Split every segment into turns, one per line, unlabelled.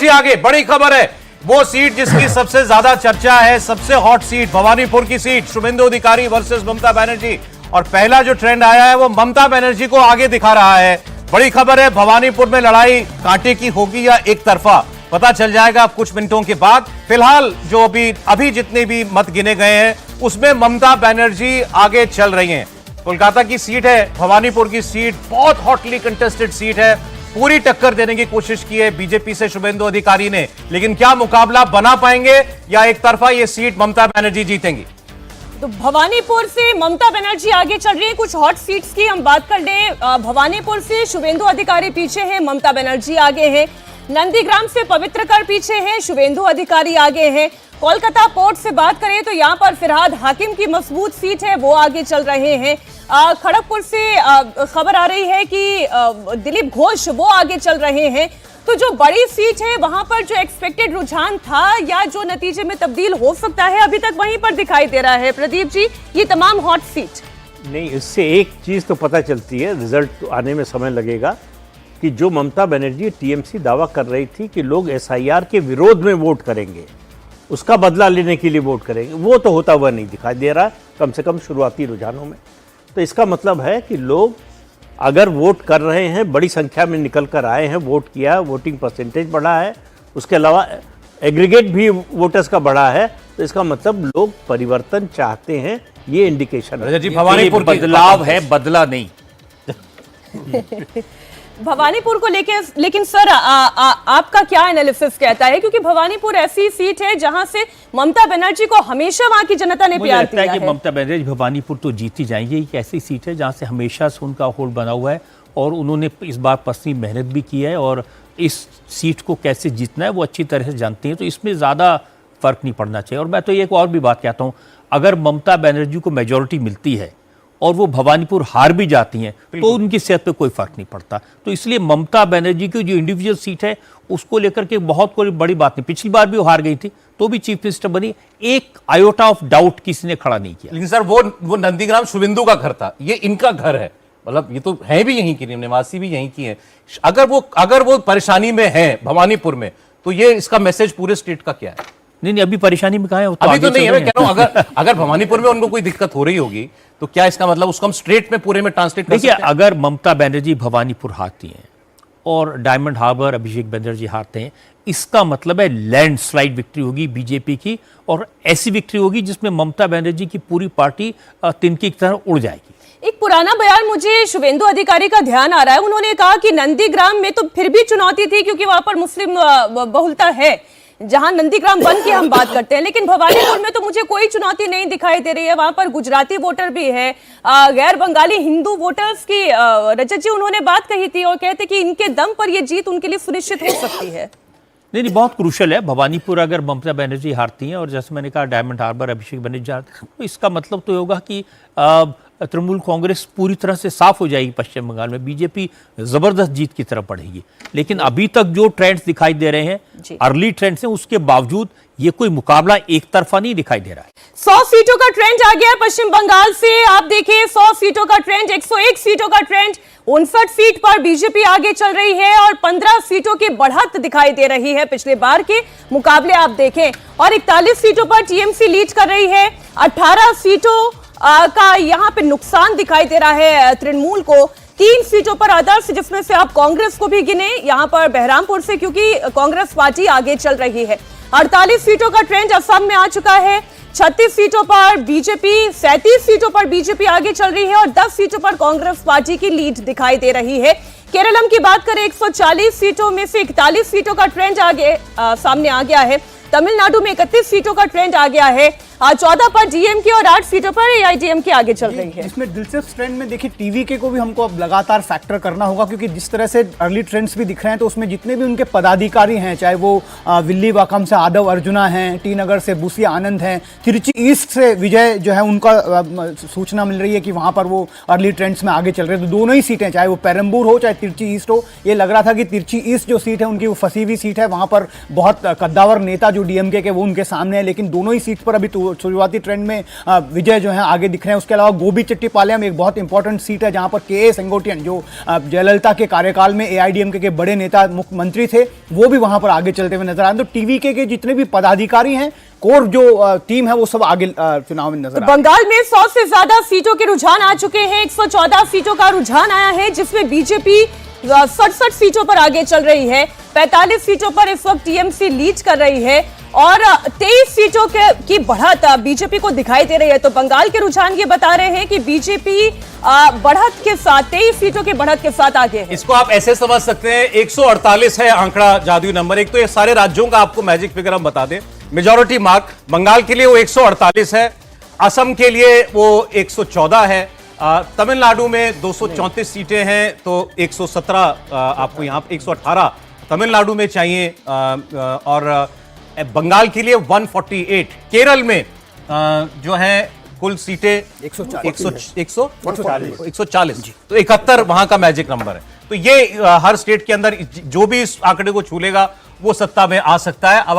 बनर्जी आगे, बड़ी खबर है। वो सीट जिसकी सबसे ज्यादा चर्चा है, सबसे हॉट सीट, भवानीपुर की सीट, शुभेंदु अधिकारी वर्सेस ममता बनर्जी। और पहला जो ट्रेंड आया है वो ममता बनर्जी को आगे दिखा रहा है। बड़ी खबर है, भवानीपुर में लड़ाई कांटे की होगी या एक तरफा, पता चल जाएगा अब कुछ मिनटों के बाद। फिलहाल जो अभी जितने भी मत गिने गए हैं उसमें ममता बनर्जी आगे चल रही हैं। कोलकाता की सीट है, भवानीपुर की सीट बहुत हॉटली कंटेस्टेड सीट है। पूरी टक्कर देने की कोशिश की है बीजेपी से शुभेंदु अधिकारी ने, लेकिन क्या मुकाबला बना पाएंगे या एक तरफा ये सीट ममता बनर्जी जीतेंगी?
तो भवानीपुर से ममता बनर्जी आगे चल रही है। कुछ हॉट सीट्स की हम बात कर लें। भवानीपुर से शुभेंदु अधिकारी पीछे हैं, ममता बनर्जी आगे हैं। नंदीग्राम से पवित्रकर पीछे हैं, शुभेंदु अधिकारी आगे हैं। कोलकाता पोर्ट से बात करें तो यहाँ पर फिरहाद हाकिम की मजबूत सीट है, वो आगे चल रहे हैं। खड़गपुर से खबर आ रही है कि दिलीप घोष वो आगे चल रहे हैं। तो जो बड़ी सीट है वहां पर जो एक्सपेक्टेड रुझान था या जो नतीजे में तब्दील हो सकता है अभी तक वहीं पर दिखाई दे रहा है। प्रदीप जी, ये तमाम हॉट सीट
नहीं, इससे एक चीज तो पता चलती है, रिजल्ट तो आने में समय लगेगा, कि जो ममता बनर्जी टीएमसी दावा कर रही थी कि लोग एसआईआर के विरोध में वोट करेंगे, उसका बदला लेने के लिए वोट करेंगे, वो तो होता हुआ नहीं दिखाई दे रहा, कम से कम शुरुआती रुझानों में। तो इसका मतलब है कि लोग अगर वोट कर रहे हैं, बड़ी संख्या में निकल कर आए हैं, वोट किया, वोटिंग परसेंटेज बढ़ा है, उसके अलावा एग्रीगेट भी वोटर्स का बढ़ा है, तो इसका मतलब लोग परिवर्तन चाहते हैं, ये इंडिकेशन है।
जी, भवानीपुर
बदलाव है, बदला नहीं।
भवानीपुर को लेकिन सर आपका क्या एनालिसिस कहता है, क्योंकि भवानीपुर ऐसी सीट है जहां से ममता बनर्जी को हमेशा वहां की जनता ने प्यार दिया है।
कि ममता बनर्जी भवानीपुर तो जीती जाएंगे। एक ऐसी सीट है जहां से हमेशा से उनका होल्ड बना हुआ है और उन्होंने इस बार पसली मेहनत भी की है और इस सीट को कैसे जीतना है वो अच्छी तरह से जानते हैं, तो इसमें ज़्यादा फर्क नहीं पड़ना चाहिए। और मैं तो एक और भी बात कहता हूँ, अगर ममता बनर्जी को मेजोरिटी मिलती है और वो भवानीपुर हार भी जाती हैं तो उनकी सेहत पे कोई फर्क नहीं पड़ता। तो इसलिए ममता बनर्जी की जो इंडिविजुअल सीट है उसको लेकर के बहुत कोई बड़ी बात नहीं। पिछली बार भी वो हार गई थी तो भी चीफ मिनिस्टर बनी, एक आयोटा ऑफ डाउट किसी ने खड़ा नहीं किया।
लेकिन सर वो नंदीग्राम शुभेंदु का घर था, ये इनका घर है, मतलब ये तो है भी यहीं की, निवासी भी यहीं की है। अगर वो परेशानी में है भवानीपुर में, तो ये इसका मैसेज पूरे स्टेट का क्या है?
नहीं, अभी परेशानी में कहाँ है,
अभी तो नहीं है। मैं कह रहा हूं अगर भवानीपुर में उनको कोई दिक्कत हो रही होगी तो क्या इसका मतलब उसको हम स्ट्रेट में पूरे में ट्रांसलेट कर सकते हैं?
अगर ममता बनर्जी भवानीपुर हारती हैं और डायमंड हार्बर अभिषेक बनर्जी हारते हैं, इसका मतलब है लैंडस्लाइड विक्ट्री होगी बीजेपी की, और ऐसी विक्ट्री होगी जिसमें ममता बनर्जी की पूरी पार्टी तिनकी की तरह उड़ जाएगी।
एक पुराना बयान मुझे शुभेंदु अधिकारी का ध्यान आ रहा है। उन्होंने कहा कि नंदीग्राम में तो फिर भी चुनौती थी क्योंकि वहां पर मुस्लिम बहुलता है, जहां नंदीग्राम वन की हम बात करते हैं, लेकिन भवानीपुर में तो मुझे कोई चुनौती नहीं दिखाई दे रही है। वहां पर गुजराती वोटर भी है, गैर बंगाली हिंदू वोटर्स की रजत जी उन्होंने बात कही थी और कहते कि इनके दम पर ये जीत उनके लिए सुनिश्चित हो सकती है।
नहीं, बहुत क्रूशल है भवानीपुर। अगर ममता बनर्जी हारती हैं और जैसे मैंने कहा डायमंड हार्बर अभिषेक बनर्जी हारते हैं, तो इसका मतलब तो होगा कि तृणमूल कांग्रेस पूरी तरह से साफ हो जाएगी पश्चिम बंगाल में, बीजेपी जबरदस्त जीत की तरफ बढ़ेगी। लेकिन अभी तक जो ट्रेंड्स दिखाई दे रहे हैं, अर्ली ट्रेंड्स हैं, उसके बावजूद ये कोई मुकाबला एक तरफा नहीं दिखाई दे रहा है।
100 सीटों का ट्रेंड आ गया है पश्चिम बंगाल से। आप देखिए 100 सीटों का ट्रेंड, 101 सीटों का ट्रेंड, 59 सीट पर बीजेपी आगे चल रही है और 15 सीटों की बढ़त दिखाई दे रही है पिछले बार के मुकाबले आप देखें, और 41 सीटों पर टीएमसी लीड कर रही है। 18 सीटों का यहां पे नुकसान दिखाई दे रहा है तृणमूल को। 3 सीटों पर अदर्स, जिसमें से आप कांग्रेस को भी गिने यहां पर बहरामपुर से, क्योंकि कांग्रेस पार्टी आगे चल रही है। 48 सीटों का ट्रेंड असम में आ चुका है। 36 सीटों पर बीजेपी, 37 सीटों पर बीजेपी आगे चल रही है और 10 सीटों पर कांग्रेस पार्टी की लीड दिखाई दे रही है। केरलम की बात करें, 140 सीटों में से 41 सीटों का ट्रेंड आगे सामने आ गया है। तमिलनाडु में 31 सीटों का ट्रेंड आ गया है। 14 पर डीएमके और 8 सीटों पर एआईएडीएमके आगे चल रही है।
इसमें दिलचस्प ट्रेंड में देखिए टीवीके को भी हमको अब लगातार फैक्टर करना होगा, क्योंकि जिस तरह से अर्ली ट्रेंड्स भी दिख रहे हैं तो उसमें जितने भी उनके पदाधिकारी हैं, चाहे वो विल्लीवाकम से आदव अर्जुना हैं, टी नगर से बुसिया आनंद हैं, तिरुचि ईस्ट से विजय जो है उनका सूचना मिल रही है कि वहां पर वो अर्ली ट्रेंड्स में आगे चल रहे हैं। तो दोनों ही सीटें, चाहे वो पेरम्बूर हो चाहे तिरुचि ईस्ट हो, ये लग रहा था कि तिरुचि ईस्ट जो सीट है उनकी वो फंसी हुई सीट है, वहां पर बहुत कद्दावर नेता जो डीएमके के वो उनके सामने है, लेकिन दोनों ही सीट पर अभी शुरुआती ट्रेंड में विजय जो है आगे दिख रहे हैं। उसके अलावा गोबी चट्टीपालयम एक बहुत इंपॉर्टेंट सीट है जहां पर के ए सेंगोटियन जो जयललिता के कार्यकाल में एआईडीएमके के बड़े नेता मुख्यमंत्री थे, वो भी वहां पर आगे चलते हुए नजर आ रहे हैं। तो टीवीके के जितने भी पदाधिकारी हैं, कोर जो टीम है, वो सब आगे चुनाव में नजर आ रहे हैं।
बंगाल में 100 से ज्यादा सीटों के रुझान आ चुके हैं। 114 सीटों का रुझान आया है, जिसमें बीजेपी 67 सीटों पर आगे चल रही है। 45 सीटों पर इस वक्त टीएमसी लीड कर रही है और 23 सीटों की बढ़त बीजेपी को दिखाई दे रही है। तो बंगाल के रुझान ये बता रहे हैं कि बीजेपी बढ़त के साथ 23 सीटों के बढ़त के साथ आगे है।
इसको आप ऐसे समझ सकते हैं, 148 है आंकड़ा जादुई नंबर। एक तो ये सारे राज्यों का आपको मैजिक फिगर हम बता दें, मेजॉरिटी मार्क बंगाल के लिए वो 148 है, असम के लिए वो 114 है, तमिलनाडु में 234 सीटें हैं तो 117 आपको यहां 118 तमिलनाडु में चाहिए, और बंगाल के लिए 148। केरल में जो है कुल सीटें 140 तो 71 वहां का मैजिक नंबर है। तो ये हर स्टेट के अंदर जो भी इस आंकड़े को छू लेगा वो सत्ता में आ सकता है। अब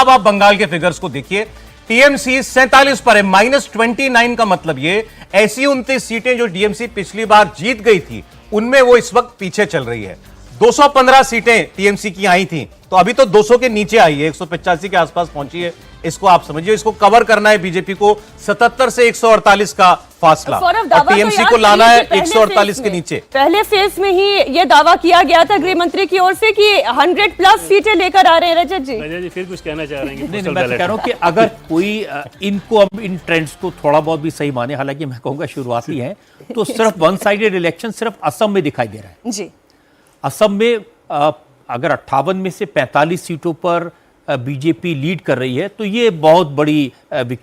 आप बंगाल के फिगर्स को देखिए, टीएमसी 47 पर है, -29 का मतलब ये ऐसी 29 सीटें जो टीएमसी पिछली बार जीत गई थी उनमें वो इस वक्त पीछे चल रही है। 215 सीटें टीएमसी की आई थी, तो अभी तो 200 के नीचे आई है, 185 के आसपास पहुंची है। इसको आप समझिए, इसको कवर करना है बीजेपी को 77 से 148 का फासला, और टीएमसी को लाना है 148 के नीचे।
पहले फेज में ही ये दावा किया गया था गृह मंत्री की ओर से कि 100+ सीटें लेकर आ रहे हैं। रजत जी
फिर कुछ कहना चाह रहे हैं?
नहीं, मैं कह रहा हूं कि अगर कोई इनको अब इन ट्रेंड्स को थोड़ा बहुत भी सही माने, हालांकि मैं कहूंगा शुरुआती है, तो सिर्फ वन साइडेड इलेक्शन सिर्फ असम में दिखाई दे रहा है।
जी,
असम में अगर 58 में से 45 सीटों पर बीजेपी लीड कर रही है तो ये बहुत बड़ी